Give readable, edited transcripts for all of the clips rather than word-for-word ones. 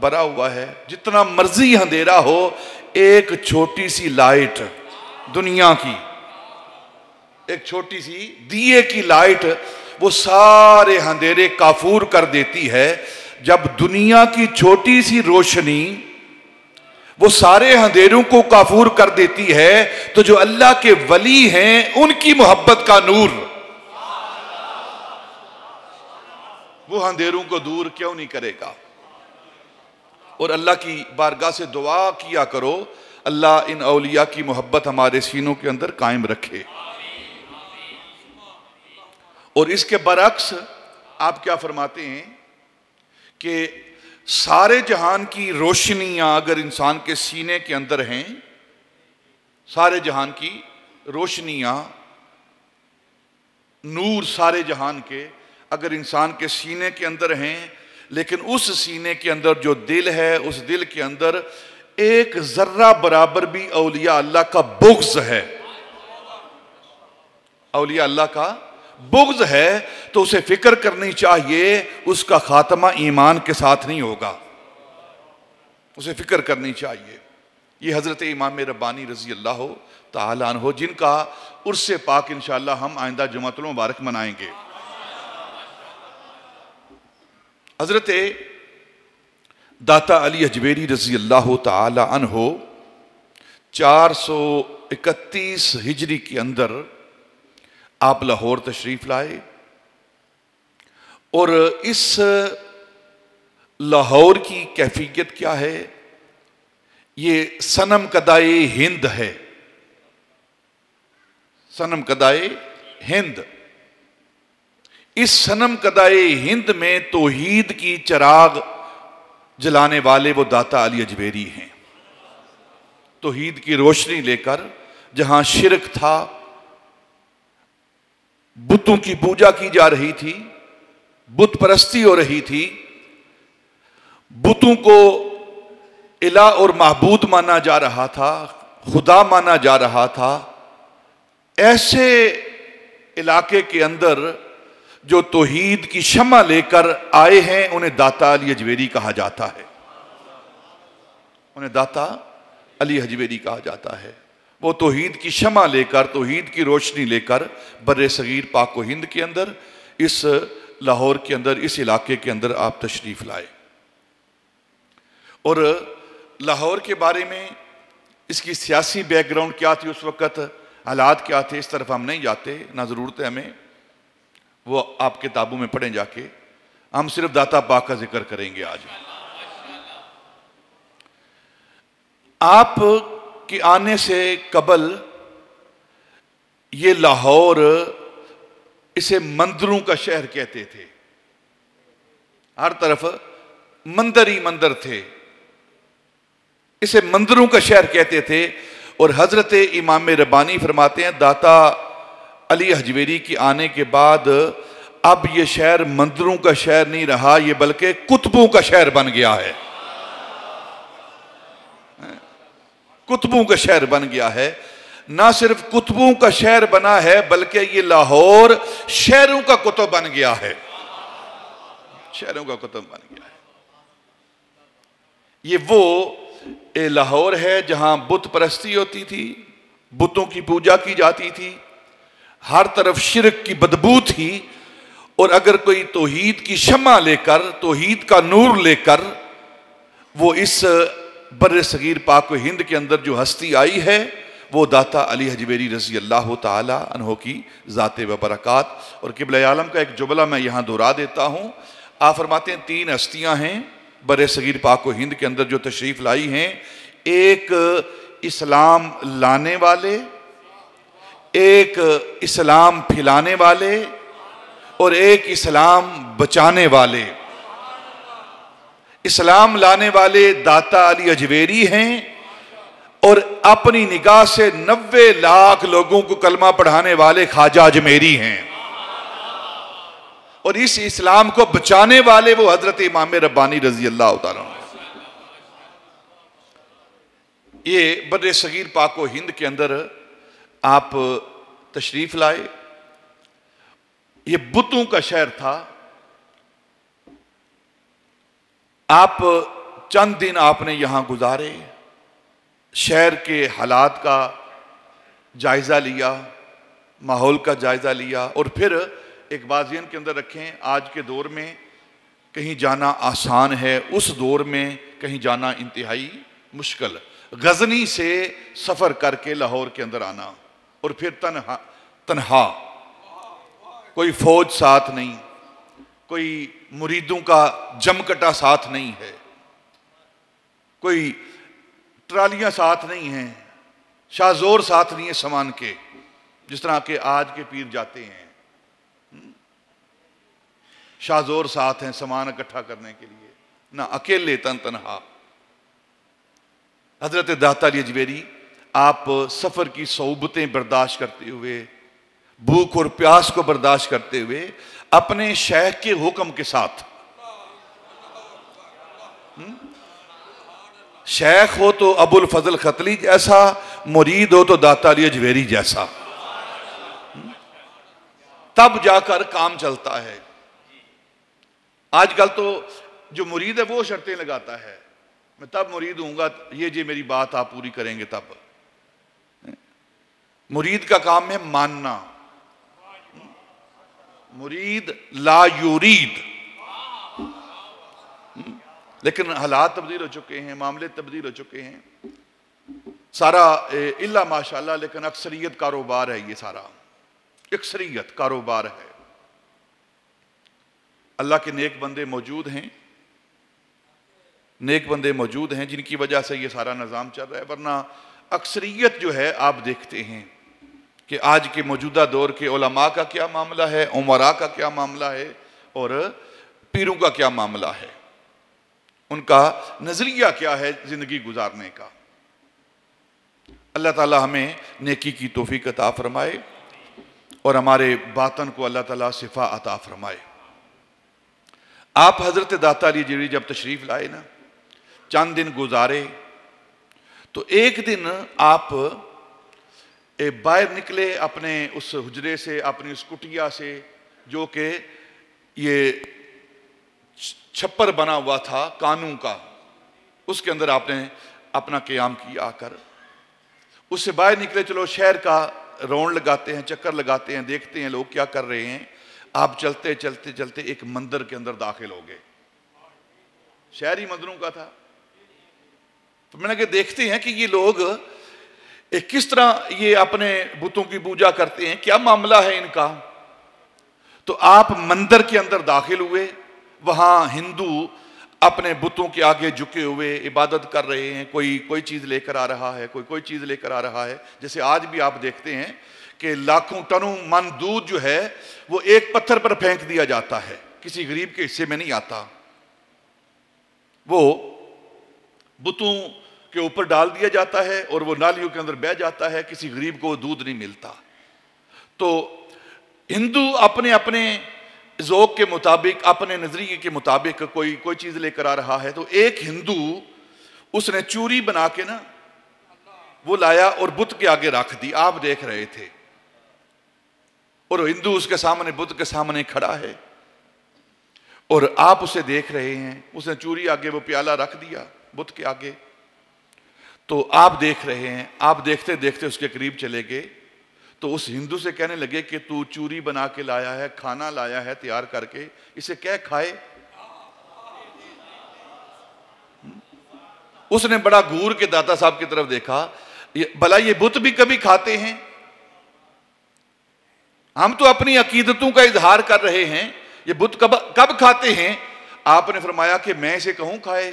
بھرا ہوا ہے. جتنا مرضی اندھیرا ہو، ایک چھوٹی سی لائٹ دنیا کی، ایک چھوٹی سی دیے کی لائٹ وہ سارے اندھیرے کافور کر دیتی ہے. جب دنیا کی چھوٹی سی روشنی وہ سارے اندھیروں کو کافور کر دیتی ہے، تو جو اللہ کے ولی ہیں ان کی محبت کا نور وہ اندھیروں کو دور کیوں نہیں کرے گا؟ اور اللہ کی بارگاہ سے دعا کیا کرو، اللہ ان اولیاء کی محبت ہمارے سینوں کے اندر قائم رکھے. اور اس کے برعکس آپ کیا فرماتے ہیں کہ سارے جہان کی روشنیاں اگر انسان کے سینے کے اندر ہیں، سارے جہان کی روشنیاں، نور سارے جہان کے اگر انسان کے سینے کے اندر ہیں، لیکن اس سینے کے اندر جو دل ہے، اس دل کے اندر ایک ذرہ برابر بھی اولیاء اللہ کا بغض ہے، اولیاء اللہ کا بغض ہے، تو اسے فکر کرنی چاہیے اس کا خاتمہ ایمان کے ساتھ نہیں ہوگا. اسے فکر کرنی چاہیے. یہ حضرت امام ربانی رضی اللہ تعالیٰ عنہ جن کا عرس پاک انشاءاللہ ہم آئندہ جمعۃ المبارک منائیں گے. حضرت داتا علی اجویری رضی اللہ تعالیٰ عنہ 431 ہجری کے اندر آپ لاہور تشریف لائے، اور اس لاہور کی کیفیت کیا ہے؟ یہ صنم کدائے ہند ہے، صنم کدائے ہند. اس صنم کدائے ہند میں توحید کی چراغ جلانے والے وہ داتا علی اجویری ہیں. توحید کی روشنی لے کر جہاں شرک تھا، بتوں کی پوجا کی جا رہی تھی، بت پرستی ہو رہی تھی، بتوں کو الہ اور معبود مانا جا رہا تھا، خدا مانا جا رہا تھا، ایسے علاقے کے اندر جو توحید کی شمع لے کر آئے ہیں انہیں داتا علی اجویری کہا جاتا ہے، انہیں داتا علی اجویری کہا جاتا ہے. وہ توحید کی شمع لے کر، توحید کی روشنی لے کر بر صغیر پاک و ہند کے اندر، اس لاہور کے اندر، اس علاقے کے اندر آپ تشریف لائے. اور لاہور کے بارے میں اس کی سیاسی بیک گراؤنڈ کیا تھی اس وقت، حالات کیا تھے، اس طرف ہم نہیں جاتے، نہ ضرورت ہے ہمیں، وہ آپ کتابوں میں پڑھیں جا کے. ہم صرف داتا پاک کا ذکر کریں گے آج. آپ کے آنے سے قبل یہ لاہور، اسے مندروں کا شہر کہتے تھے، ہر طرف مندر ہی مندر تھے، اسے مندروں کا شہر کہتے تھے. اور حضرت امام ربانی فرماتے ہیں داتا علی اجویری کے آنے کے بعد اب یہ شہر مندروں کا شہر نہیں رہا، یہ بلکہ کتبوں کا شہر بن گیا ہے، کتبوں کا شہر بن گیا ہے. نہ صرف کتبوں کا شہر بنا ہے بلکہ یہ لاہور شہروں کا کتب بن گیا ہے، شہروں کا کتب بن گیا ہے. یہ وہ لاہور ہے جہاں بت پرستی ہوتی تھی، بتوں کی پوجا کی جاتی تھی، ہر طرف شرک کی بدبو تھی. اور اگر کوئی توحید کی شمع لے کر، توحید کا نور لے کر وہ اس بر صغیر پاک و ہند کے اندر جو ہستی آئی ہے، وہ داتا علی اجویری رضی اللہ تعالی عنہ کی ذات و برکات. اور قبلہ عالم کا ایک جملہ میں یہاں دہرا دیتا ہوں. آپ فرماتے ہیں 3 ہستیاں ہیں بر صغیر پاک و ہند کے اندر جو تشریف لائی ہیں، ایک اسلام لانے والے، ایک اسلام پھیلانے والے، اور ایک اسلام بچانے والے. اسلام لانے والے داتا علی اجویری ہیں، اور اپنی نگاہ سے 90 لاکھ لوگوں کو کلمہ پڑھانے والے خواجہ اجمیری ہیں، اور اس اسلام کو بچانے والے وہ حضرت امام ربانی رضی اللہ تعالیٰ عنہ. یہ بر صغیر پاک و ہند کے اندر آپ تشریف لائے. یہ بتوں کا شہر تھا. آپ چند دن آپ نے یہاں گزارے، شہر کے حالات کا جائزہ لیا، ماحول کا جائزہ لیا، اور پھر ایک بات ذہن کے اندر رکھیں، آج کے دور میں کہیں جانا آسان ہے، اس دور میں کہیں جانا انتہائی مشکل۔ غزنی سے سفر کر کے لاہور کے اندر آنا، اور پھر تنہا، کوئی فوج ساتھ نہیں، کوئی مریدوں کا جمکٹا ساتھ نہیں ہے، کوئی ٹرالیاں ساتھ نہیں ہیں، شاہزور ساتھ نہیں ہے سامان کے، جس طرح کہ آج کے پیر جاتے ہیں، شاہزور ساتھ ہیں سامان اکٹھا کرنے کے لیے، نہ اکیلے تنہا۔ حضرت داتا علی اجویری آپ سفر کی صعوبتیں برداشت کرتے ہوئے، بھوک اور پیاس کو برداشت کرتے ہوئے، اپنے شیخ کے حکم کے ساتھ، شیخ ہو تو ابو الفضل ختلی جیسا، مرید ہو تو داتا علی اجویری جیسا، تب جا کر کام چلتا ہے۔ آج کل تو جو مرید ہے وہ شرطیں لگاتا ہے، میں تب مرید ہوں گا، یہ جی میری بات آپ پوری کریں گے تب۔ مرید کا کام ہے ماننا، مرید لا یرید، لیکن حالات تبدیل ہو چکے ہیں، معاملے تبدیل ہو چکے ہیں، سارا الا ماشاءاللہ، لیکن اکثریت کاروبار ہے، یہ سارا اکثریت کاروبار ہے۔ اللہ کے نیک بندے موجود ہیں، نیک بندے موجود ہیں جن کی وجہ سے یہ سارا نظام چل رہا ہے، ورنہ اکثریت جو ہے آپ دیکھتے ہیں کہ آج کے موجودہ دور کے علماء کا کیا معاملہ ہے، عمراء کا کیا معاملہ ہے، اور پیروں کا کیا معاملہ ہے، ان کا نظریہ کیا ہے زندگی گزارنے کا۔ اللہ تعالی ہمیں نیکی کی توفیق عطا فرمائے، اور ہمارے باطن کو اللہ تعالی صفا عطا فرمائے۔ آپ حضرت داتا علی اجویری جب تشریف لائے نا، چند دن گزارے، تو ایک دن آپ باہر نکلے اپنے اس حجرے سے، اپنی اس کٹیا سے، جو کہ یہ چھپر بنا ہوا تھا کانوں کا، اس کے اندر آپ نے اپنا قیام کیا آ کر۔ اس سے باہر نکلے، چلو شہر کا راؤنڈ لگاتے ہیں، چکر لگاتے ہیں، دیکھتے ہیں لوگ کیا کر رہے ہیں۔ آپ چلتے چلتے چلتے ایک مندر کے اندر داخل ہو گئے، شہری مندروں کا تھا۔ تو میں نے کہا دیکھتے ہیں کہ یہ لوگ کس طرح یہ اپنے بتوں کی پوجا کرتے ہیں، کیا معاملہ ہے ان کا۔ تو آپ مندر کے اندر داخل ہوئے، وہاں ہندو اپنے بتوں کے آگے جھکے ہوئے عبادت کر رہے ہیں، کوئی چیز لے کر آ رہا ہے، کوئی چیز لے کر آ رہا ہے۔ جیسے آج بھی آپ دیکھتے ہیں کہ لاکھوں ٹنوں من دودھ جو ہے وہ ایک پتھر پر پھینک دیا جاتا ہے، کسی غریب کے حصے میں نہیں آتا، وہ بتوں کے اوپر ڈال دیا جاتا ہے اور وہ نالیوں کے اندر بہہ جاتا ہے، کسی غریب کو دودھ نہیں ملتا۔ تو ہندو اپنے اپنے ذوق کے مطابق، اپنے نظریے کے مطابق کوئی چیز لے کر آ رہا ہے۔ تو ایک ہندو اس نے چوری بنا کے نا وہ لایا اور بت کے آگے رکھ دی، آپ دیکھ رہے تھے، اور ہندو اس کے سامنے، بت کے سامنے کھڑا ہے، اور آپ اسے دیکھ رہے ہیں۔ اس نے چوری آگے وہ پیالہ رکھ دیا بت کے آگے، تو آپ دیکھ رہے ہیں۔ آپ دیکھتے دیکھتے اس کے قریب چلے گئے، تو اس ہندو سے کہنے لگے کہ تو چوری بنا کے لایا ہے، کھانا لایا ہے تیار کر کے، اسے کہہ کھائے۔ اس نے بڑا گور کے داتا صاحب کی طرف دیکھا، بھلا یہ بت بھی کبھی کھاتے ہیں؟ ہم تو اپنی عقیدتوں کا اظہار کر رہے ہیں، یہ بت کب کھاتے ہیں؟ آپ نے فرمایا کہ میں اسے کہوں کھائے۔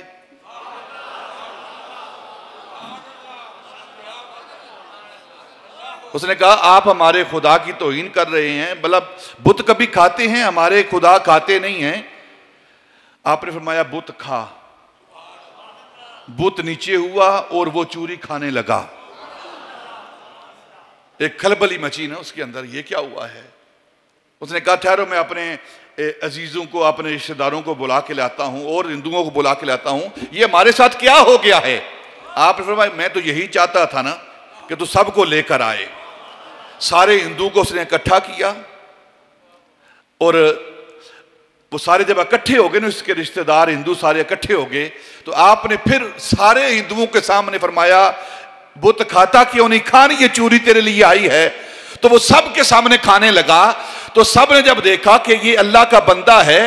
اس نے کہا آپ ہمارے خدا کی توہین کر رہے ہیں، بھلا بت کبھی کھاتے ہیں؟ ہمارے خدا کھاتے نہیں ہیں۔ آپ نے فرمایا بت کھا۔ بت نیچے ہوا اور وہ چوری کھانے لگا۔ ایک کھلبلی مچی نا اس کے اندر، یہ کیا ہوا ہے؟ اس نے کہا ٹھہرو، میں اپنے عزیزوں کو، اپنے رشتہ داروں کو بلا کے لاتا ہوں اور ہندوؤں کو بلا کے لاتا ہوں، یہ ہمارے ساتھ کیا ہو گیا ہے؟ آپ نے فرمایا میں تو یہی چاہتا تھا نا کہ تو سب کو لے کر آئے۔ سارے ہندوؤں کو اس نے اکٹھا کیا اور وہ سارے جب اکٹھے ہو گئے نا، اس کے رشتہ دار ہندو سارے اکٹھے ہو گئے، تو آپ نے پھر سارے ہندوؤں کے سامنے فرمایا بت کھاتا کیوں نہیں؟ کھانی یہ چوری تیرے لیے آئی ہے۔ تو وہ سب کے سامنے کھانے لگا، تو سب نے جب دیکھا کہ یہ اللہ کا بندہ ہے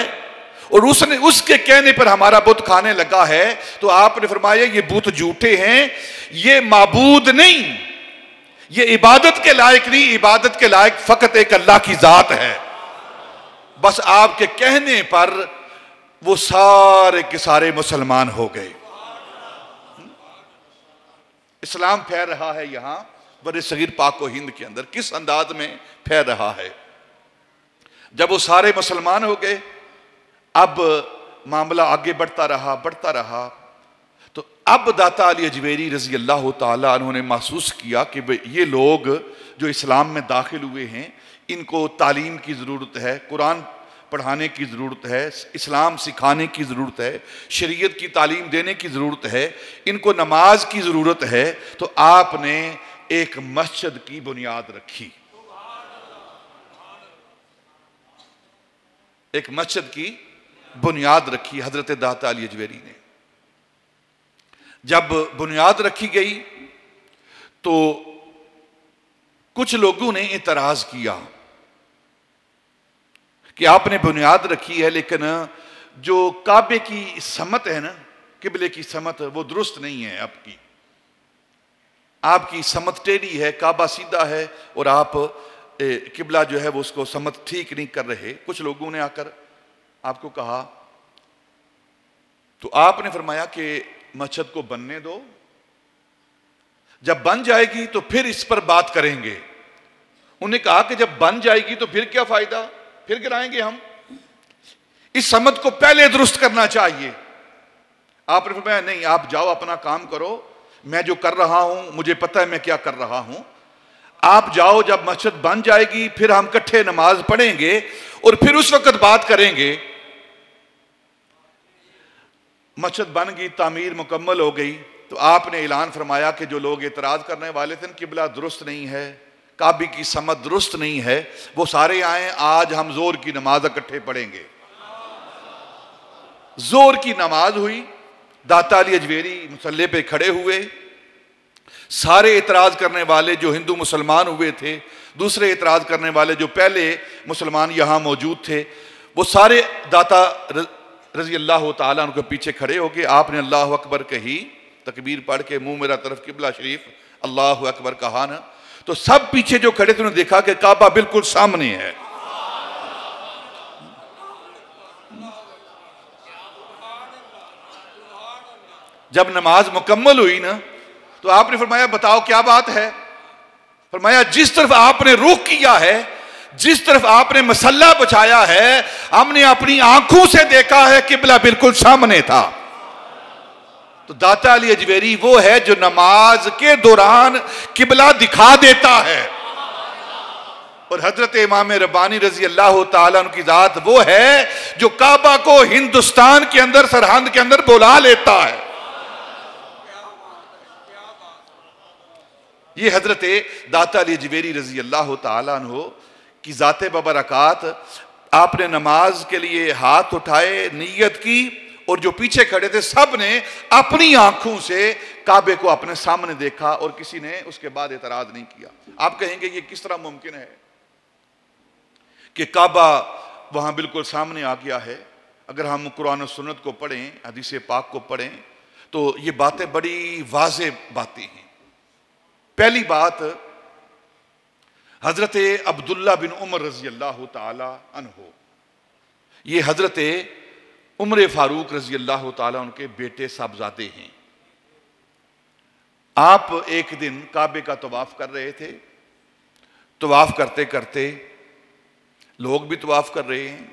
اور اس کے کہنے پر ہمارا بت کھانے لگا ہے، تو آپ نے فرمایا یہ بت جھوٹے ہیں، یہ معبود نہیں، یہ عبادت کے لائق نہیں، عبادت کے لائق فقط ایک اللہ کی ذات ہے۔ بس آپ کے کہنے پر وہ سارے کے سارے مسلمان ہو گئے۔ اسلام پھیل رہا ہے یہاں بر صغیر پاک و ہند کے اندر، کس انداز میں پھیل رہا ہے؟ جب وہ سارے مسلمان ہو گئے، اب معاملہ آگے بڑھتا رہا، تو اب داتا علی اجویری رضی اللہ تعالیٰ عنہ نے محسوس کیا کہ یہ لوگ جو اسلام میں داخل ہوئے ہیں، ان کو تعلیم کی ضرورت ہے، قرآن پڑھانے کی ضرورت ہے، اسلام سکھانے کی ضرورت ہے، شریعت کی تعلیم دینے کی ضرورت ہے، ان کو نماز کی ضرورت ہے۔ تو آپ نے ایک مسجد کی بنیاد رکھی، ایک مسجد کی بنیاد رکھی حضرت داتا علی اجویری نے۔ جب بنیاد رکھی گئی تو کچھ لوگوں نے اعتراض کیا کہ آپ نے بنیاد رکھی ہے لیکن جو کعبے کی سمت ہے نا، قبلے کی سمت، وہ درست نہیں ہے آپ کی سمت ٹیڑھی ہے، کعبہ سیدھا ہے اور آپ قبلہ جو ہے وہ اس کو سمت ٹھیک نہیں کر رہے۔ کچھ لوگوں نے آ کر آپ کو کہا، تو آپ نے فرمایا کہ مسجد کو بننے دو، جب بن جائے گی تو پھر اس پر بات کریں گے۔ انہوں نے کہا کہ جب بن جائے گی تو پھر کیا فائدہ، پھر گرائیں گے ہم، اس سمت کو پہلے درست کرنا چاہیے۔ آپ نے فرمایا نہیں، آپ جاؤ اپنا کام کرو، میں جو کر رہا ہوں مجھے پتہ ہے میں کیا کر رہا ہوں، آپ جاؤ، جب مسجد بن جائے گی پھر ہم کٹھے نماز پڑھیں گے اور پھر اس وقت بات کریں گے۔ مسجد بن گئی، تعمیر مکمل ہو گئی، تو آپ نے اعلان فرمایا کہ جو لوگ اعتراض کرنے والے تھے قبلہ درست نہیں ہے، کعبے کی سمت درست نہیں ہے، وہ سارے آئیں، آج ہم زور کی نماز اکٹھے پڑھیں گے۔ زور کی نماز ہوئی، داتا علی اجویری مصلی پہ کھڑے ہوئے، سارے اعتراض کرنے والے جو ہندو مسلمان ہوئے تھے، دوسرے اعتراض کرنے والے جو پہلے مسلمان یہاں موجود تھے، وہ سارے داتا رضی اللہ تعالیٰ عنہ کے پیچھے کھڑے ہو کے آپ نے اللہ اکبر کہی، تکبیر پڑھ کے منہ میرا طرف قبلہ شریف اللہ اکبر کہا نا، تو سب پیچھے جو کھڑے تھے انہوں نے دیکھا کہ کعبہ بالکل سامنے ہے۔ جب نماز مکمل ہوئی نا تو آپ نے فرمایا بتاؤ کیا بات ہے؟ فرمایا جس طرف آپ نے رخ کیا ہے، جس طرف آپ نے مصلی بچھایا ہے، ہم نے اپنی آنکھوں سے دیکھا ہے قبلہ بالکل سامنے تھا۔ تو داتا علی اجویری وہ ہے جو نماز کے دوران قبلہ دکھا دیتا ہے، اور حضرت امام ربانی رضی اللہ تعالیٰ عنہ کی ذات وہ ہے جو کعبہ کو ہندوستان کے اندر سرحد کے اندر بلا لیتا ہے۔ یہ حضرت داتا علی اجویری رضی اللہ تعالیٰ عنہ کی ذات ببرکات، آپ نے نماز کے لیے ہاتھ اٹھائے، نیت کی، اور جو پیچھے کھڑے تھے سب نے اپنی آنکھوں سے کعبے کو اپنے سامنے دیکھا اور کسی نے اس کے بعد اعتراض نہیں کیا۔ آپ کہیں گے یہ کس طرح ممکن ہے کہ کعبہ وہاں بالکل سامنے آ گیا ہے؟ اگر ہم قرآن و سنت کو پڑھیں، حدیث پاک کو پڑھیں، تو یہ باتیں بڑی واضح باتیں ہیں۔ پہلی بات، حضرت عبداللہ بن عمر رضی اللہ تعالی عنہ، یہ حضرت عمر فاروق رضی اللہ تعالیٰ عنہ کے بیٹے صاحبزادے ہیں۔ آپ ایک دن کعبے کا طواف کر رہے تھے، طواف کرتے کرتے لوگ بھی طواف کر رہے ہیں،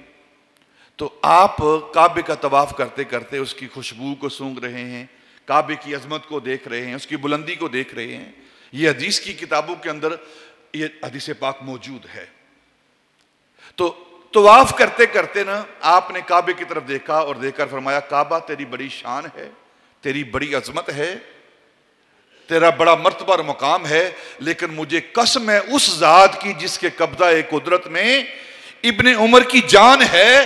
تو آپ کعبے کا طواف کرتے کرتے اس کی خوشبو کو سونگھ رہے ہیں، کعبے کی عظمت کو دیکھ رہے ہیں، اس کی بلندی کو دیکھ رہے ہیں۔ یہ حدیث کی کتابوں کے اندر یہ حدیث پاک موجود ہے۔ تو طواف کرتے کرتے نا آپ نے کعبے کی طرف دیکھا اور دیکھ کر فرمایا کعبہ تیری بڑی شان ہے، تیری بڑی عظمت ہے، تیرا بڑا مرتبہ اور مقام ہے، لیکن مجھے قسم ہے اس ذات کی جس کے قبضہ قدرت میں ابن عمر کی جان ہے،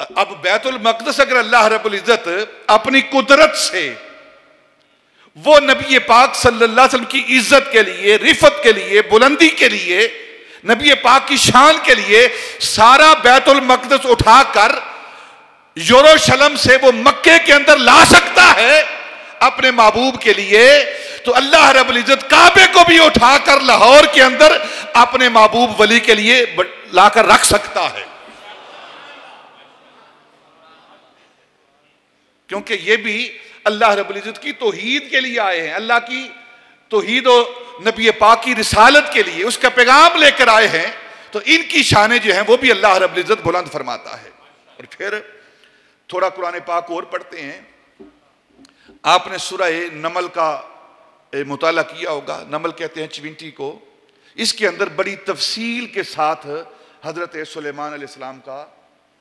اب بیت المقدس اگر اللہ رب العزت اپنی قدرت سے وہ نبی پاک صلی اللہ علیہ وسلم کی عزت کے لیے، رفت کے لیے، بلندی کے لیے، نبی پاک کی شان کے لیے سارا بیت المقدس اٹھا کر یروشلم سے وہ مکے کے اندر لا سکتا ہے اپنے محبوب کے لیے، تو اللہ رب العزت کعبے کو بھی اٹھا کر لاہور کے اندر اپنے محبوب ولی کے لیے لا کر رکھ سکتا ہے. کیونکہ یہ بھی اللہ رب العزت کی توحید کے لیے آئے ہیں، اللہ کی توحید و نبی پاک کی رسالت کے لیے اس کا پیغام لے کر آئے ہیں، تو ان کی شانیں جو ہیں وہ بھی اللہ رب العزت بلند فرماتا ہے. اور پھر تھوڑا قرآن پاک اور پڑھتے ہیں. آپ نے سورہ نمل کا مطالعہ کیا ہوگا، نمل کہتے ہیں 20 کو. اس کے اندر بڑی تفصیل کے ساتھ حضرت سلیمان علیہ السلام کا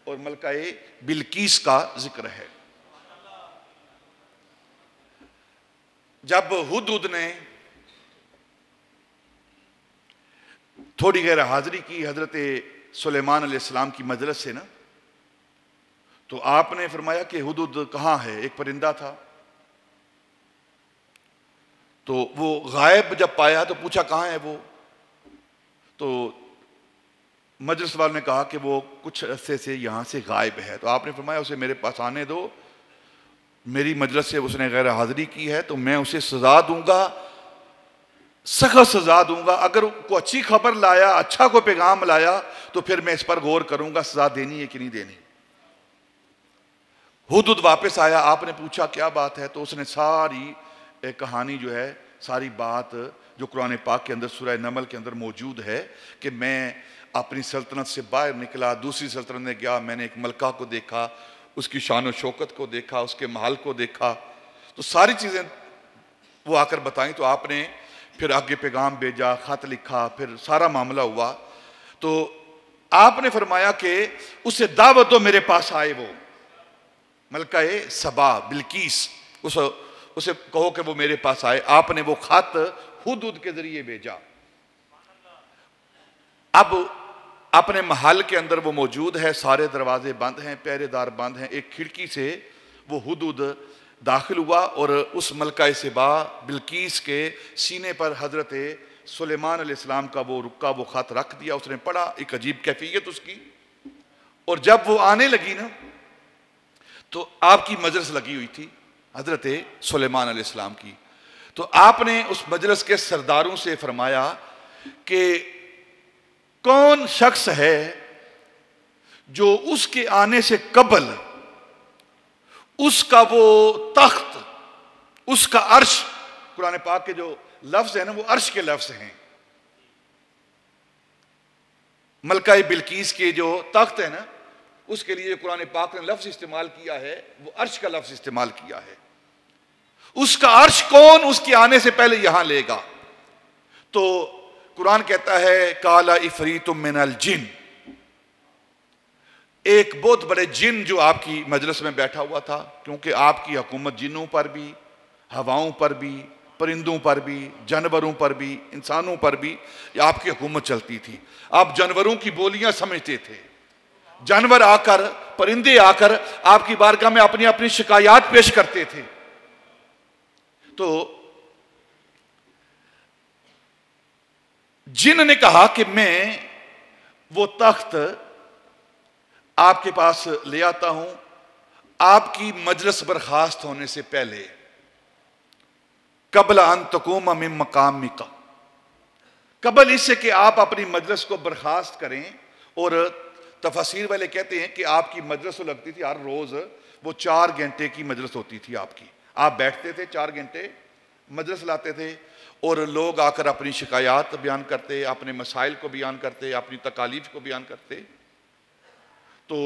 اور ملکہ بلقیس کا ذکر ہے. جب ہدہد نے تھوڑی غیر حاضری کی حضرت سلیمان علیہ السلام کی مجلس سے نا، تو آپ نے فرمایا کہ ہدہد کہاں ہے؟ ایک پرندہ تھا. تو وہ غائب جب پایا تو پوچھا کہاں ہے وہ؟ تو مجلس والوں نے کہا کہ وہ کچھ عرصے سے یہاں سے غائب ہے. تو آپ نے فرمایا اسے میرے پاس آنے دو، میری مجلس سے اس نے غیر حاضری کی ہے تو میں اسے سزا دوں گا، سخت سزا دوں گا. اگر کوئی اچھی خبر لایا، اچھا کوئی پیغام لایا تو پھر میں اس پر غور کروں گا سزا دینی ہے کہ نہیں دینی. ہدہد واپس آیا، آپ نے پوچھا کیا بات ہے؟ تو اس نے ساری کہانی جو ہے، ساری بات جو قرآن پاک کے اندر سورہ نمل کے اندر موجود ہے کہ میں اپنی سلطنت سے باہر نکلا، دوسری سلطنت میں گیا، میں نے ایک ملکہ کو دیکھا، اس کی شان و شوکت کو دیکھا، اس کے محل کو دیکھا، تو ساری چیزیں وہ آ کر بتائیں. تو آپ نے پھر آگے پیغام بھیجا، خط لکھا، پھر سارا معاملہ ہوا. تو آپ نے فرمایا کہ اسے دعوت دو میرے پاس آئے. وہ ملکہ سبا بلقیس، اسے کہو کہ وہ میرے پاس آئے. آپ نے وہ خط ہدہد کے ذریعے بھیجا. اب اپنے محل کے اندر وہ موجود ہے، سارے دروازے بند ہیں، پہرے دار بند ہیں. ایک کھڑکی سے وہ ہدہد داخل ہوا اور اس ملکہ سبا بلقیس کے سینے پر حضرت سلیمان علیہ السلام کا وہ رکا وہ خط رکھ دیا. اس نے پڑھا، ایک عجیب کیفیت اس کی. اور جب وہ آنے لگی نا تو آپ کی مجلس لگی ہوئی تھی حضرت سلیمان علیہ السلام کی. تو آپ نے اس مجلس کے سرداروں سے فرمایا کہ کون شخص ہے جو اس کے آنے سے قبل اس کا وہ تخت، اس کا عرش، قرآن پاک کے جو لفظ ہیں نا وہ عرش کے لفظ ہیں. ملکہ بلقیس کے جو تخت ہے نا اس کے لیے قرآن پاک نے لفظ استعمال کیا ہے، وہ عرش کا لفظ استعمال کیا ہے. اس کا عرش کون اس کے آنے سے پہلے یہاں لے گا؟ تو قرآن کہتا ہے قال عفریت من الجن، ایک بہت بڑے جن جو آپ کی مجلس میں بیٹھا ہوا تھا، کیونکہ آپ کی حکومت جنوں پر بھی، ہواؤں پر بھی، پرندوں پر بھی، جانوروں پر بھی، انسانوں پر بھی آپ کی حکومت چلتی تھی. آپ جانوروں کی بولیاں سمجھتے تھے. جانور آ کر، پرندے آ کر آپ کی بارگاہ میں اپنی اپنی شکایات پیش کرتے تھے. تو جن نے کہا کہ میں وہ تخت آپ کے پاس لے آتا ہوں آپ کی مجلس برخاست ہونے سے پہلے، قبل ان تقوم من مقامک، قبل اس سے کہ آپ اپنی مجلس کو برخاست کریں. اور تفاسیر والے کہتے ہیں کہ آپ کی مجلس لگتی تھی ہر روز وہ 4 گھنٹے کی مجلس ہوتی تھی آپ کی. آپ بیٹھتے تھے 4 گھنٹے مجلس لاتے تھے اور لوگ آ کر اپنی شکایات بیان کرتے، اپنے مسائل کو بیان کرتے، اپنی تکالیف کو بیان کرتے. تو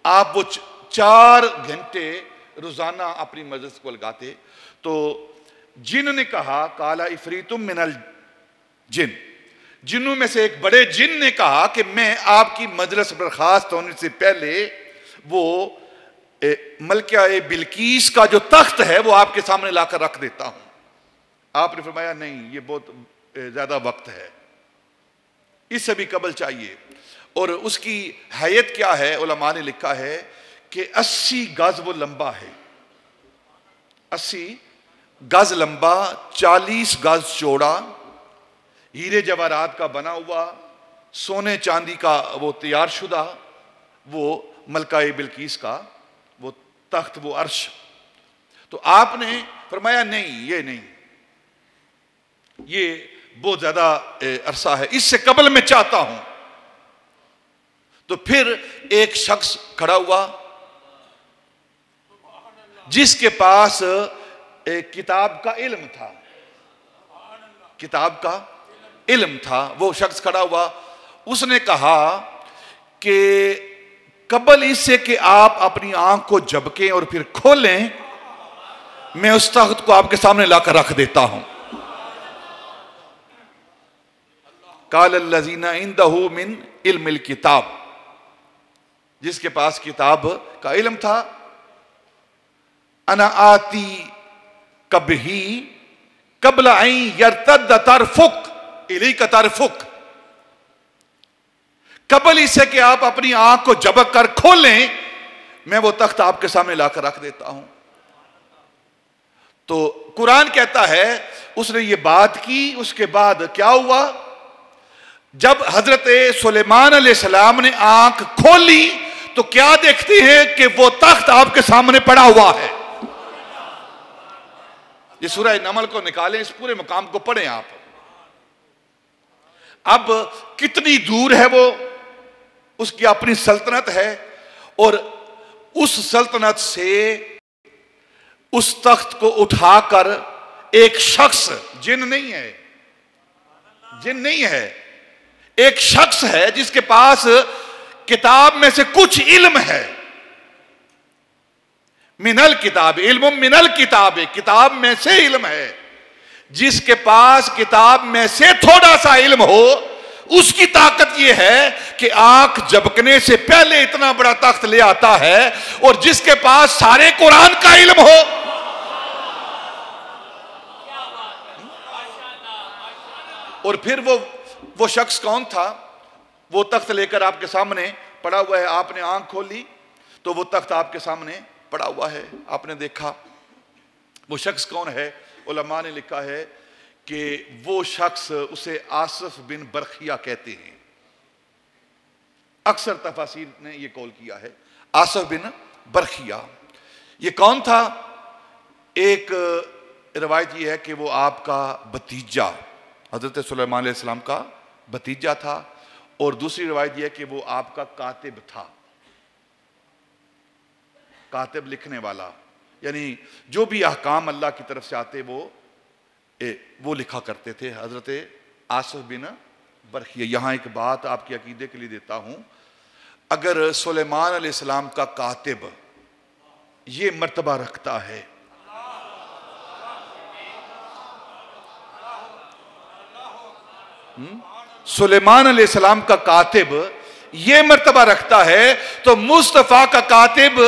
آپ وہ 4 گھنٹے روزانہ اپنی مجلس کو لگاتے. تو جن نے کہا قال عفریت من الجن، جنوں میں سے ایک بڑے جن نے کہا کہ میں آپ کی مجلس برخاست ہونے سے پہلے وہ ملکہ بلقیس کا جو تخت ہے وہ آپ کے سامنے لا کر رکھ دیتا ہوں. آپ نے فرمایا نہیں، یہ بہت زیادہ وقت ہے، اس سے بھی قبل چاہیے. اور اس کی حیت کیا ہے؟ علماء نے لکھا ہے کہ 80 گز وہ لمبا ہے، 80 گز لمبا، 40 گز چوڑا، ہیرے جواہرات کا بنا ہوا، سونے چاندی کا وہ تیار شدہ، وہ ملکہ بلقیس کا وہ تخت، وہ عرش۔ تو آپ نے فرمایا نہیں، یہ نہیں، یہ بہت زیادہ عرصہ ہے، اس سے قبل میں چاہتا ہوں۔ تو پھر ایک شخص کھڑا ہوا جس کے پاس ایک کتاب کا علم تھا، کتاب کا علم تھا، وہ شخص کھڑا ہوا، اس نے کہا کہ قبل اس سے کہ آپ اپنی آنکھ کو جھپکیں اور پھر کھولیں، میں اس تخت کو آپ کے سامنے لا کر رکھ دیتا ہوں۔ قال الذین عندہ من علم الکتاب، جس کے پاس کتاب کا علم تھا، انا آتی کبھی قبل ان یرتد طرفک الیک طرفک، قبل اس سے کہ آپ اپنی آنکھ کو جھپک کر کھولیں، میں وہ تخت آپ کے سامنے لا کر رکھ دیتا ہوں۔ تو قرآن کہتا ہے اس نے یہ بات کی، اس کے بعد کیا ہوا؟ جب حضرت سلیمان علیہ السلام نے آنکھ کھولی تو کیا دیکھتے ہیں کہ وہ تخت آپ کے سامنے پڑا ہوا ہے۔ یہ سورہ نمل کو نکالیں، اس پورے مقام کو پڑھیں آپ۔ اب کتنی دور ہے وہ، اس کی اپنی سلطنت ہے، اور اس سلطنت سے اس تخت کو اٹھا کر ایک شخص، جن نہیں ہے، جن نہیں ہے، ایک شخص ہے جس کے پاس کتاب میں سے کچھ علم ہے، من الکتاب، علم من الکتاب، کتاب میں سے علم ہے، جس کے پاس کتاب میں سے تھوڑا سا علم ہو، اس کی طاقت یہ ہے کہ آنکھ جھپکنے سے پہلے اتنا بڑا تخت لے آتا ہے، اور جس کے پاس سارے قرآن کا علم ہو، اور پھر وہ شخص کون تھا؟ وہ تخت لے کر آپ کے سامنے پڑا ہوا ہے، آپ نے آنکھ کھولی تو وہ تخت آپ کے سامنے پڑا ہوا ہے، آپ نے دیکھا۔ وہ شخص کون ہے؟ علماء نے لکھا ہے کہ وہ شخص، اسے آصف بن برخیہ کہتے ہیں، اکثر تفاسیر نے یہ قول کیا ہے، آصف بن برخیہ۔ یہ کون تھا؟ ایک روایت یہ ہے کہ وہ آپ کا بھتیجا، حضرت سلیمان علیہ السلام کا بھتیجا تھا، اور دوسری روایت یہ ہے کہ وہ آپ کا کاتب تھا، کاتب لکھنے والا، یعنی جو بھی احکام اللہ کی طرف سے آتے وہ لکھا کرتے تھے حضرت آصف بن برخیہ۔ یہاں ایک بات آپ کے عقیدے کے لیے دیتا ہوں، اگر سلیمان علیہ السلام کا کاتب یہ مرتبہ رکھتا ہے، سلیمان علیہ السلام کا کاتب یہ مرتبہ رکھتا ہے، تو مصطفیٰ کا کاتب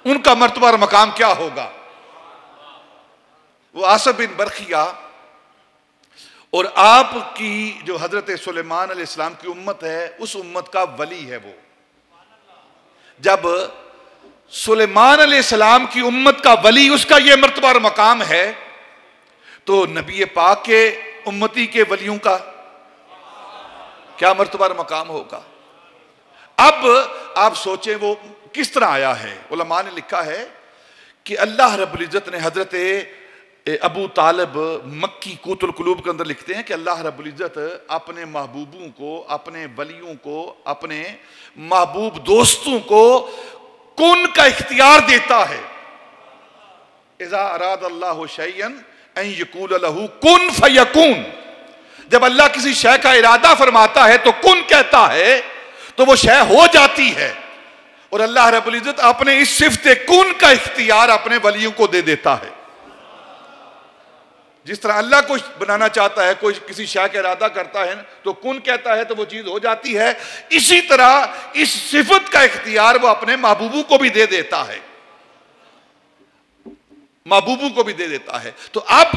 ان کا مرتبہ اور مقام کیا ہوگا؟ وہ آصف بن برخیہ، اور آپ کی جو حضرت سلیمان علیہ السلام کی امت ہے، اس امت کا ولی ہے وہ۔ جب سلیمان علیہ السلام کی امت کا ولی، اس کا یہ مرتبہ اور مقام ہے، تو نبی پاک کے امتی کے ولیوں کا کیا مرتبہ اور مقام ہوگا؟ اب آپ سوچیں وہ کس طرح آیا ہے۔ علماء نے لکھا ہے کہ اللہ رب العزت نے حضرت ابو طالب مکی قوت القلوب کے اندر لکھتے ہیں کہ اللہ رب العزت اپنے محبوبوں کو، اپنے ولیوں کو، اپنے محبوب دوستوں کو کن کا اختیار دیتا ہے۔ اذا اراد اللہ شیئا ان یقول لہ کن فیکون، جب اللہ کسی شے کا ارادہ فرماتا ہے تو کن کہتا ہے تو وہ شے ہو جاتی ہے، اور اللہ رب العزت اپنے اس صفت کن کا اختیار اپنے ولیوں کو دے دیتا ہے۔ جس طرح اللہ کچھ بنانا چاہتا ہے، کوئی کسی شے کا ارادہ کرتا ہے تو کن کہتا ہے تو وہ چیز ہو جاتی ہے، اسی طرح اس صفت کا اختیار وہ اپنے محبوبوں کو بھی دے دیتا ہے، محبوبوں کو بھی دے دیتا ہے۔ تو اب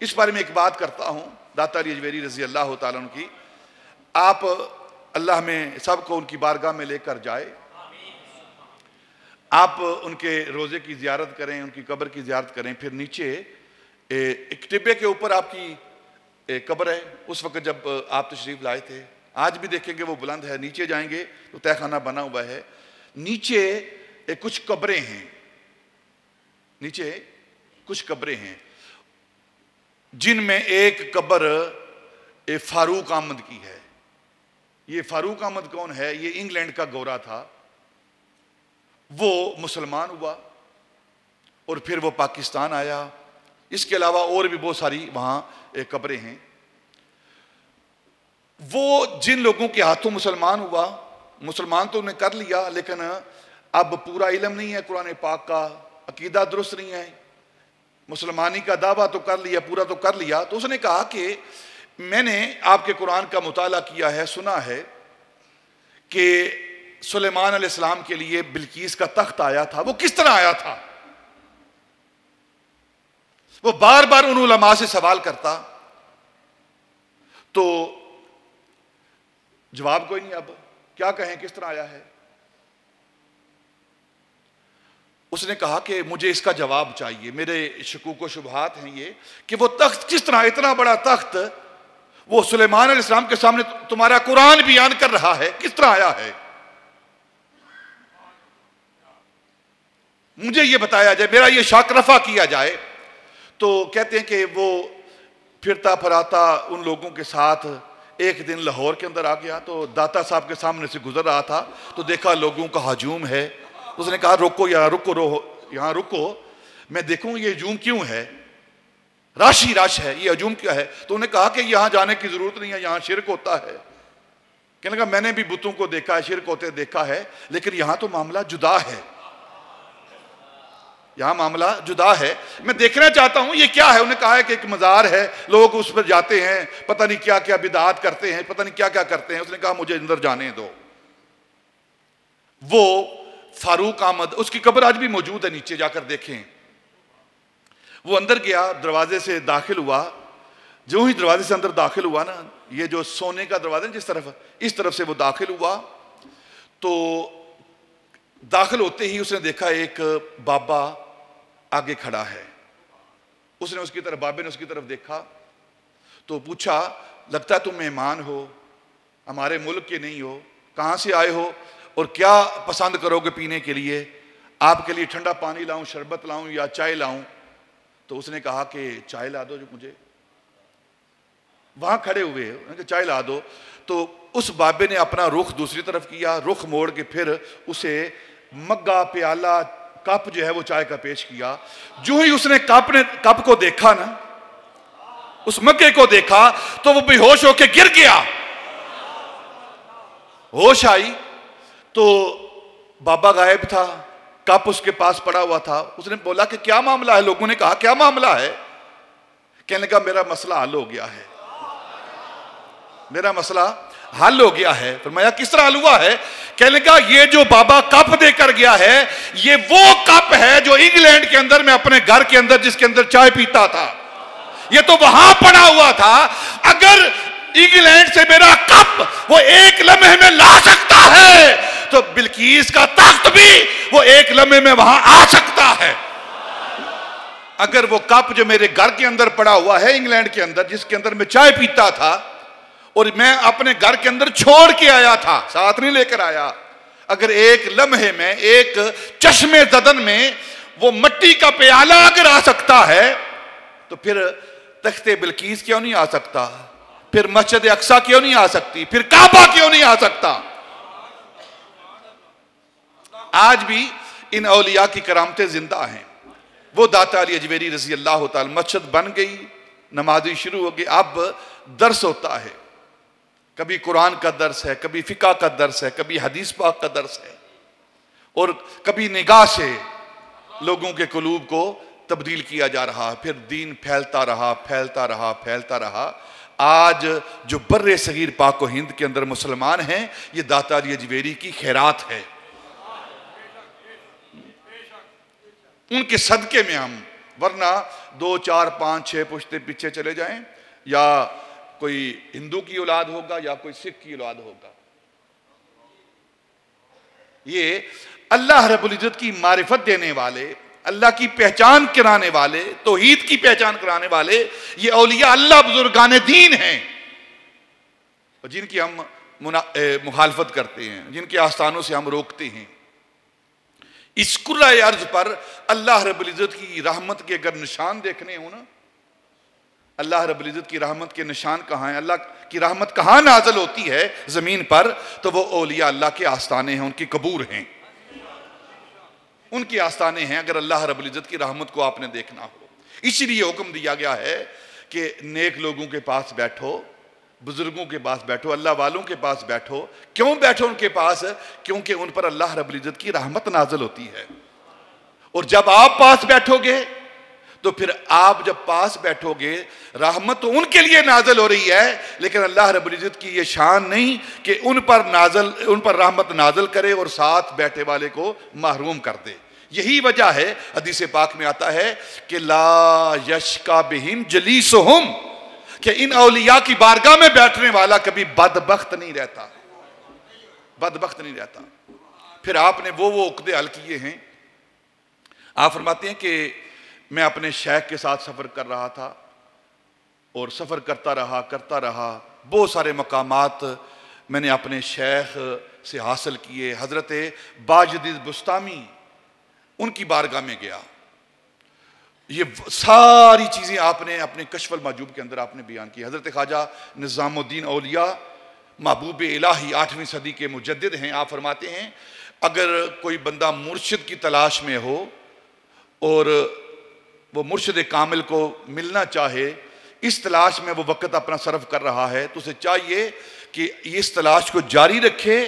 اس بارے میں ایک بات کرتا ہوں داتا علی اجویری رضی اللہ تعالیٰ عنہ کی. آپ اللہ میں سب کو ان کی بارگاہ میں لے کر جائے, آپ ان کے روزے کی زیارت کریں, ان کی قبر کی زیارت کریں. پھر نیچے ایک ٹبے کے اوپر آپ کی قبر ہے. اس وقت جب آپ تشریف لائے تھے, آج بھی دیکھیں گے وہ بلند ہے. نیچے جائیں گے تو تہ خانہ بنا ہوا ہے. نیچے کچھ قبریں ہیں, نیچے کچھ قبریں ہیں جن میں ایک قبر فاروق احمد کی ہے. یہ فاروق احمد کون ہے؟ یہ انگلینڈ کا گورا تھا. وہ مسلمان ہوا اور پھر وہ پاکستان آیا. اس کے علاوہ اور بھی بہت ساری وہاں قبریں ہیں. وہ جن لوگوں کے ہاتھوں مسلمان ہوا, مسلمان تو انہیں کر لیا, لیکن اب پورا علم نہیں ہے قرآن پاک کا, عقیدہ درست نہیں ہے, مسلمانی کا دعویٰ تو کر لیا, پورا تو کر لیا. تو اس نے کہا کہ میں نے آپ کے قرآن کا مطالعہ کیا ہے, سنا ہے کہ سلیمان علیہ السلام کے لیے بلقیس کا تخت آیا تھا. وہ کس طرح آیا تھا؟ وہ بار بار ان علماء سے سوال کرتا تو جواب کوئی نہیں. اب کیا کہیں, کس طرح آیا ہے؟ اس نے کہا کہ مجھے اس کا جواب چاہیے. میرے شکوک و شبہات ہیں یہ کہ وہ تخت کس طرح, اتنا بڑا تخت وہ سلیمان علیہ السلام کے سامنے تمہارا قرآن بیان کر رہا ہے, کس طرح آیا ہے؟ مجھے یہ بتایا جائے, میرا یہ شک رفع کیا جائے. تو کہتے ہیں کہ وہ پھرتا پھراتا ان لوگوں کے ساتھ ایک دن لاہور کے اندر آ گیا. تو داتا صاحب کے سامنے سے گزر رہا تھا تو دیکھا لوگوں کا ہجوم ہے. اس نے کہا رکو یہاں رکو, میں دیکھوں یہ ہجوم کیوں ہے, رش ہی رش ہے, یہ ہجوم کیا ہے؟ تو انہوں نے کہا کہ یہاں جانے کی ضرورت نہیں ہے, یہاں شرک ہوتا ہے. کہنے لگا میں نے بھی بتوں کو دیکھا ہے, شرک ہوتے دیکھا ہے, لیکن یہاں تو معاملہ جدا ہے, یہاں معاملہ جدا ہے, میں دیکھنا چاہتا ہوں یہ کیا ہے. انہوں نے کہا ہے کہ ایک مزار ہے, لوگ اس پر جاتے ہیں, پتہ نہیں کیا کیا بدعات کرتے ہیں, پتہ نہیں کیا کیا کرتے ہیں. اس نے کہا مجھے اندر جانے دو. وہ فاروق احمد, اس کی قبر آج بھی موجود ہے, نیچے جا کر دیکھیں. وہ اندر گیا, دروازے سے داخل ہوا. جو ہی دروازے سے اندر داخل ہوا نا, یہ جو سونے کا دروازہ جس طرف, اس طرف سے وہ داخل ہوا. تو داخل ہوتے ہی اس نے دیکھا ایک بابا آگے کھڑا ہے. اس نے اس کی طرف, بابے نے اس کی طرف دیکھا تو پوچھا لگتا ہے تم مہمان ہو, ہمارے ملک کے نہیں ہو, کہاں سے آئے ہو اور کیا پسند کرو گے پینے کے لیے؟ آپ کے لیے ٹھنڈا پانی لاؤں, شربت لاؤں یا چائے لاؤں؟ تو اس نے کہا کہ چائے لا دو جو مجھے. وہاں کھڑے ہوئے انہوں نے کہا چائے لا دو. تو اس بابے نے اپنا رخ دوسری طرف کیا, رخ موڑ کے پھر اسے مگا, پیالہ, کپ جو ہے وہ چائے کا پیش کیا. جو ہی اس نے کپ کو دیکھا نا, اس مگے کو دیکھا تو وہ بے ہوش ہو کے گر گیا. ہوش آئی تو بابا غائب تھا, کپ اس کے پاس پڑا ہوا تھا. اس نے بولا کہ کیا معاملہ ہے؟ لوگوں نے کہا کیا معاملہ ہے؟ کہنے لگا میرا مسئلہ حل ہو گیا ہے, میرا مسئلہ حل ہو گیا ہے. فرمایا کس طرح حل ہوا ہے؟ کہنے لگا یہ جو بابا کپ دے کر گیا ہے یہ وہ کپ ہے جو انگلینڈ کے اندر میں اپنے گھر کے اندر جس کے اندر چائے پیتا تھا, یہ تو وہاں پڑا ہوا تھا. اگر انگلینڈ سے میرا کپ وہ ایک لمحے میں لا سکتا ہے تو بلقیس کا تخت بھی وہ ایک لمحے میں وہاں آ سکتا ہے. اگر وہ کپ جو میرے گھر کے اندر پڑا ہوا ہے انگلینڈ کے اندر جس کے اندر میں چائے پیتا تھا اور میں اپنے گھر کے اندر چھوڑ کے آیا تھا, ساتھ نہیں لے کر آیا, اگر ایک لمحے میں, ایک چشمے زدن میں وہ مٹی کا پیالہ اگر آ سکتا ہے تو پھر تخت بلقیس کیوں نہیں آ سکتا؟ پھر مسجد اقصی کیوں نہیں آ سکتی؟ پھر کعبہ کیوں نہیں آ سکتا؟ آج بھی ان اولیاء کی کرامتیں زندہ ہیں. وہ داتا علی اجویری رضی اللہ تعالی, مسجد بن گئی, نمازی شروع ہو گئی, اب درس ہوتا ہے, کبھی قرآن کا درس ہے, کبھی فقہ کا درس ہے, کبھی حدیث پاک کا درس ہے, اور کبھی نگاہ سے لوگوں کے قلوب کو تبدیل کیا جا رہا. پھر دین پھیلتا رہا, پھیلتا رہا, پھیلتا رہا. آج جو بر صغیر پاک و ہند کے اندر مسلمان ہیں یہ داتا علی اجویری کی خیرات ہے, ان کے صدقے میں ہم, ورنہ 2 4 5 6 پشتے پیچھے چلے جائیں، یا کوئی ہندو کی اولاد ہوگا یا کوئی سکھ کی اولاد ہوگا. یہ اللہ رب العزت کی معرفت دینے والے، اللہ کی پہچان کرانے والے، توحید کی پہچان کرانے والے، یہ اولیاء اللہ بزرگان دین ہیں، جن کی ہم مخالفت کرتے ہیں، جن کے آستانوں سے ہم روکتے ہیں. اس کرۂ ارض پر اللہ رب العزت کی رحمت کے اگر نشان دیکھنے ہوں نا، اللہ رب العزت کی رحمت کے نشان کہاں ہیں، اللہ کی رحمت کہاں نازل ہوتی ہے زمین پر، تو وہ اولیاء اللہ کے آستانے ہیں، ان کی قبور ہیں، ان کے آستانے ہیں اگر اللہ رب العزت کی رحمت کو آپ نے دیکھنا ہو. اسی لیے حکم دیا گیا ہے کہ نیک لوگوں کے پاس بیٹھو، بزرگوں کے پاس بیٹھو، اللہ والوں کے پاس بیٹھو. کیوں بیٹھو ان کے پاس؟ کیونکہ ان پر اللہ رب العزت کی رحمت نازل ہوتی ہے. اور جب آپ پاس بیٹھو گے تو پھر آپ جب پاس بیٹھو گے، رحمت تو ان کے لیے نازل ہو رہی ہے، لیکن اللہ رب العزت کی یہ شان نہیں کہ ان پر رحمت نازل کرے اور ساتھ بیٹھے والے کو محروم کر دے. یہی وجہ ہے حدیث پاک میں آتا ہے کہ لا یشکا بہم جلیسہم، کہ ان اولیاء کی بارگاہ میں بیٹھنے والا کبھی بدبخت نہیں رہتا، بدبخت نہیں رہتا. پھر آپ نے وہ عقدے حل کیے ہیں. آپ فرماتے ہیں کہ میں اپنے شیخ کے ساتھ سفر کر رہا تھا، اور سفر کرتا رہا، بہت سارے مقامات میں نے اپنے شیخ سے حاصل کیے. حضرت باجدید بستامی، ان کی بارگاہ میں گیا. یہ ساری چیزیں آپ نے اپنے کشف المحجوب کے اندر آپ نے بیان کی. حضرت خواجہ نظام الدین اولیاء محبوب الہی 8ویں صدی کے مجدد ہیں. آپ فرماتے ہیں اگر کوئی بندہ مرشد کی تلاش میں ہو اور وہ مرشد کامل کو ملنا چاہے، اس تلاش میں وہ وقت اپنا صرف کر رہا ہے، تو اسے چاہیے کہ اس تلاش کو جاری رکھے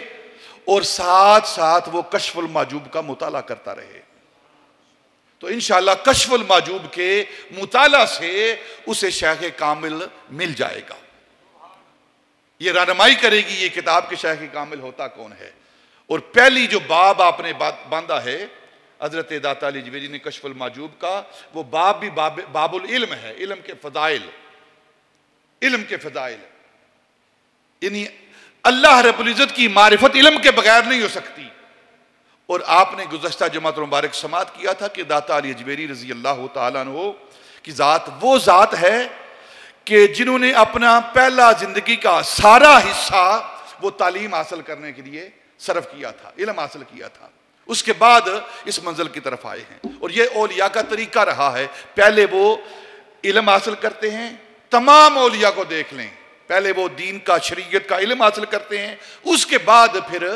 اور ساتھ ساتھ وہ کشف المحجوب کا مطالعہ کرتا رہے. تو انشاءاللہ کشف المحجوب کے مطالعہ سے اسے شیخ کامل مل جائے گا. یہ رہنمائی کرے گی یہ کتاب کہ شیخ کامل ہوتا کون ہے. اور پہلی جو باب آپ نے باندھا ہے حضرت داتا علی جویری نے کشف المحجوب کا، وہ باب بھی باب العلم ہے، علم کے فضائل، علم کے فضائل. یعنی اللہ رب العزت کی معرفت علم کے بغیر نہیں ہو سکتی. اور آپ نے گزشتہ جمعۃ المبارک سماعت کیا تھا کہ داتا علی جویری رضی اللہ تعالیٰ عنہ کی ذات وہ ذات ہے کہ جنہوں نے اپنا پہلا زندگی کا سارا حصہ وہ تعلیم حاصل کرنے کے لیے صرف کیا تھا، علم حاصل کیا تھا. اس کے بعد اس منزل کی طرف آئے ہیں. اور یہ اولیاء کا طریقہ رہا ہے، پہلے وہ علم حاصل کرتے ہیں. تمام اولیاء کو دیکھ لیں، پہلے وہ دین کا، شریعت کا علم حاصل کرتے ہیں، اس کے بعد پھر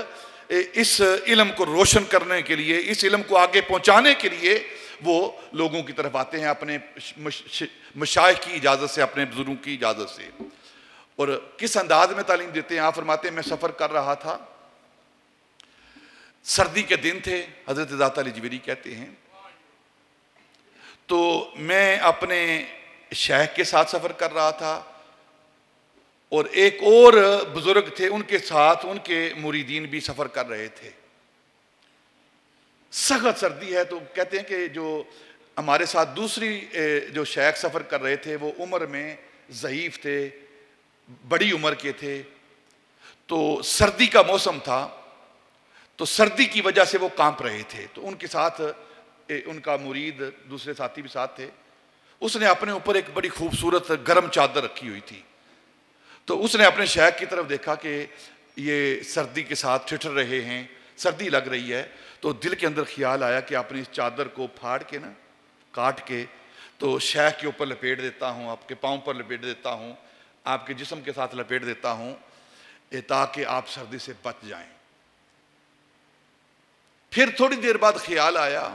اس علم کو روشن کرنے کے لیے، اس علم کو آگے پہنچانے کے لیے وہ لوگوں کی طرف آتے ہیں اپنے مشائخ کی اجازت سے، اپنے بزرگوں کی اجازت سے. اور کس انداز میں تعلیم دیتے ہیں؟ آپ فرماتے ہیں میں سفر کر رہا تھا، سردی کے دن تھے، حضرت داتا علی جویری کہتے ہیں، تو میں اپنے شیخ کے ساتھ سفر کر رہا تھا، اور ایک اور بزرگ تھے، ان کے ساتھ ان کے مریدین بھی سفر کر رہے تھے. سخت سردی ہے. تو کہتے ہیں کہ جو ہمارے ساتھ دوسری جو شیخ سفر کر رہے تھے وہ عمر میں ضعیف تھے، بڑی عمر کے تھے. تو سردی کا موسم تھا، تو سردی کی وجہ سے وہ کانپ رہے تھے. تو ان کے ساتھ ان کا مرید دوسرے ساتھی بھی ساتھ تھے. اس نے اپنے اوپر ایک بڑی خوبصورت گرم چادر رکھی ہوئی تھی. تو اس نے اپنے شیخ کی طرف دیکھا کہ یہ سردی کے ساتھ ٹھٹر رہے ہیں، سردی لگ رہی ہے. تو دل کے اندر خیال آیا کہ اپنی اس چادر کو پھاڑ کے نا، کاٹ کے تو شیخ کے اوپر لپیٹ دیتا ہوں، آپ کے پاؤں پر لپیٹ دیتا ہوں، آپ کے جسم کے ساتھ لپیٹ دیتا ہوں، تاکہ آپ سردی سے بچ جائیں. پھر تھوڑی دیر بعد خیال آیا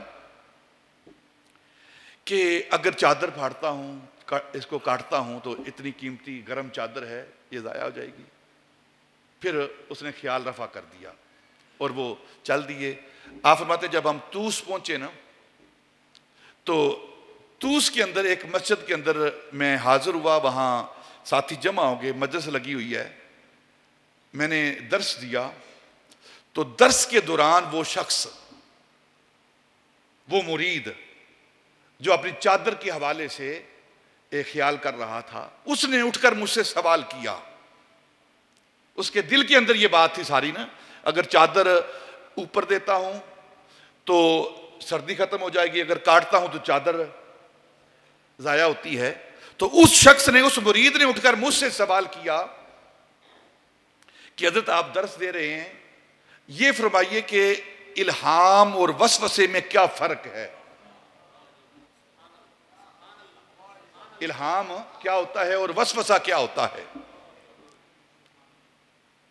کہ اگر چادر پھاڑتا ہوں، اس کو کاٹتا ہوں، تو اتنی قیمتی گرم چادر ہے، یہ ضائع ہو جائے گی. پھر اس نے خیال رفع کر دیا اور وہ چل دیے. آپ فرماتے جب ہم توس پہنچے نا، تو توس کے اندر ایک مسجد کے اندر میں حاضر ہوا. وہاں ساتھی جمع ہو گئے، مجلس لگی ہوئی ہے. میں نے درس دیا. تو درس کے دوران وہ شخص، وہ مرید جو اپنی چادر کے حوالے سے ایک خیال کر رہا تھا، اس نے اٹھ کر مجھ سے سوال کیا. اس کے دل کے اندر یہ بات تھی ساری نا، اگر چادر اوپر دیتا ہوں تو سردی ختم ہو جائے گی، اگر کاٹتا ہوں تو چادر ضائع ہوتی ہے. تو اس شخص نے، اس مرید نے اٹھ کر مجھ سے سوال کیا کہ حضرت آپ درس دے رہے ہیں، یہ فرمائیے کہ الہام اور وسوسے میں کیا فرق ہے؟ الہام کیا ہوتا ہے اور وسوسہ کیا ہوتا ہے؟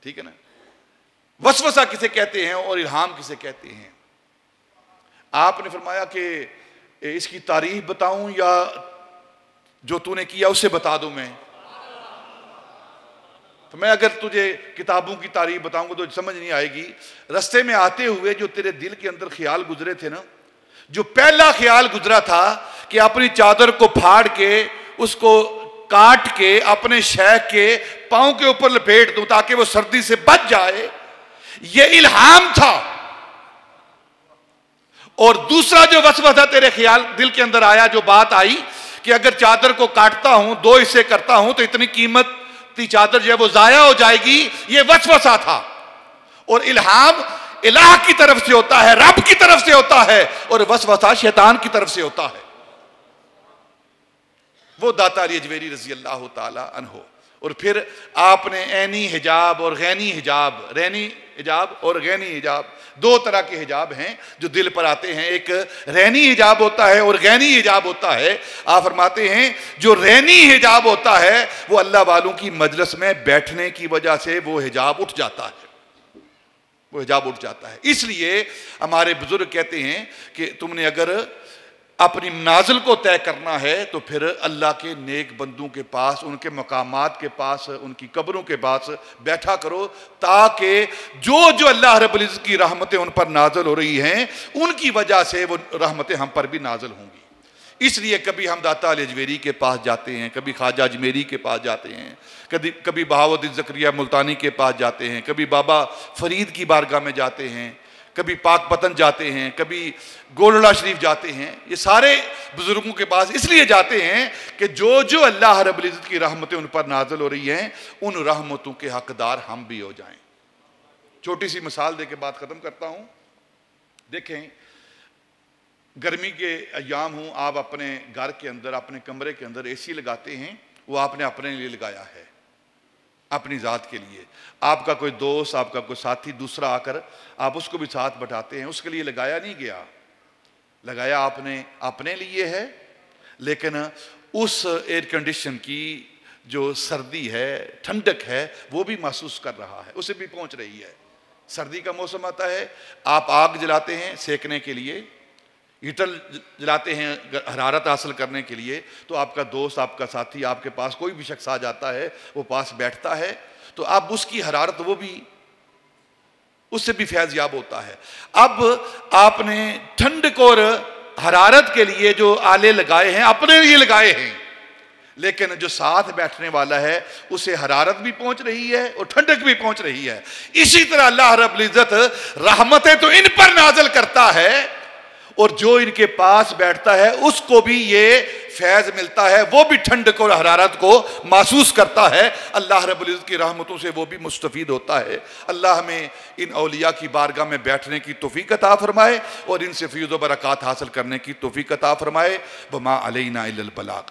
ٹھیک ہے نا؟ وسوسہ کسے کہتے ہیں اور الہام کسے کہتے ہیں؟ آپ نے فرمایا کہ اس کی تعریف بتاؤں یا جو تو نے کیا اسے بتا دوں میں؟ تو میں اگر تجھے کتابوں کی تعریف بتاؤں گا تو سمجھ نہیں آئے گی. رستے میں آتے ہوئے جو تیرے دل کے اندر خیال گزرے تھے نا، جو پہلا خیال گزرا تھا کہ اپنی چادر کو پھاڑ کے اس کو کاٹ کے اپنے شیخ کے پاؤں کے اوپر لپیٹ دوں تاکہ وہ سردی سے بچ جائے، یہ الہام تھا. اور دوسرا جو وسوسہ تیرے خیال دل کے اندر آیا، جو بات آئی کہ اگر چادر کو کاٹتا ہوں، دو حصے کرتا ہوں تو اتنی قیمت تی چادر جو ہے وہ ضائع ہو جائے گی، یہ وسوسہ تھا. اور الہام الہ کی طرف سے ہوتا ہے، رب کی طرف سے ہوتا ہے، اور وسوسہ شیطان کی طرف سے ہوتا ہے. وہ داتا علی اجویری رضی اللہ تعالی عنہ. اور پھر آپ نے عینی حجاب اور غینی حجاب، رینی حجاب اور غینی حجاب، دو طرح کے حجاب ہیں جو دل پر آتے ہیں. ایک رینی حجاب ہوتا ہے اور غینی حجاب ہوتا ہے. آپ فرماتے ہیں جو رینی حجاب ہوتا ہے وہ اللہ والوں کی مجلس میں بیٹھنے کی وجہ سے وہ حجاب اٹھ جاتا ہے، وہ حجاب اٹھ جاتا ہے. اس لیے ہمارے بزرگ کہتے ہیں کہ تم نے اگر اپنی منازل کو طے کرنا ہے تو پھر اللہ کے نیک بندوں کے پاس، ان کے مقامات کے پاس، ان کی قبروں کے پاس بیٹھا کرو، تاکہ جو اللہ رب العزت کی رحمتیں ان پر نازل ہو رہی ہیں ان کی وجہ سے وہ رحمتیں ہم پر بھی نازل ہوں گی. اس لیے کبھی ہم داتا علی اجویری کے پاس جاتے ہیں، کبھی خواجہ اجمیری کے پاس جاتے ہیں، کبھی بہاؤالدین زکریا ملتانی کے پاس جاتے ہیں، کبھی بابا فرید کی بارگاہ میں جاتے ہیں، کبھی پاک پتن جاتے ہیں، کبھی گولڑا شریف جاتے ہیں. یہ سارے بزرگوں کے پاس اس لیے جاتے ہیں کہ جو اللہ رب العزت کی رحمتیں ان پر نازل ہو رہی ہیں ان رحمتوں کے حقدار ہم بھی ہو جائیں. چھوٹی سی مثال دے کے بات ختم کرتا ہوں. دیکھیں، گرمی کے ایام ہوں، آپ اپنے گھر کے اندر، اپنے کمرے کے اندر اے سی لگاتے ہیں، وہ آپ نے اپنے لیے لگایا ہے، اپنی ذات کے لیے. آپ کا کوئی دوست، آپ کا کوئی ساتھی دوسرا آ کر آپ اس کو بھی ساتھ بٹھاتے ہیں، اس کے لیے لگایا نہیں گیا، لگایا آپ نے اپنے لیے ہے. لیکن اس ایئر کنڈیشن کی جو سردی ہے، ٹھنڈک ہے، وہ بھی محسوس کر رہا ہے، اسے بھی پہنچ رہی ہے. سردی کا موسم آتا ہے، آپ آگ جلاتے ہیں سیکنے کے لیے، ہیٹر جلاتے ہیں حرارت حاصل کرنے کے لیے، تو آپ کا دوست، آپ کا ساتھی، آپ کے پاس کوئی بھی شخص آ جاتا ہے، وہ پاس بیٹھتا ہے تو اب اس کی حرارت، وہ بھی اس سے بھی فیض یاب ہوتا ہے. اب آپ نے ٹھنڈک اور حرارت کے لیے جو آلے لگائے ہیں اپنے لیے لگائے ہیں، لیکن جو ساتھ بیٹھنے والا ہے اسے حرارت بھی پہنچ رہی ہے اور ٹھنڈک بھی پہنچ رہی ہے. اسی طرح اللہ رب العزت رحمتیں تو ان پر نازل کرتا ہے اور جو ان کے پاس بیٹھتا ہے اس کو بھی یہ فیض ملتا ہے، وہ بھی ٹھنڈک اور حرارت کو محسوس کرتا ہے. اللہ رب العزت کی رحمتوں سے وہ بھی مستفید ہوتا ہے. اللہ ہمیں ان اولیاء کی بارگاہ میں بیٹھنے کی توفیق عطا فرمائے اور ان سے فیض و برکات حاصل کرنے کی توفیق عطا فرمائے. وما علینا الا البلاغ.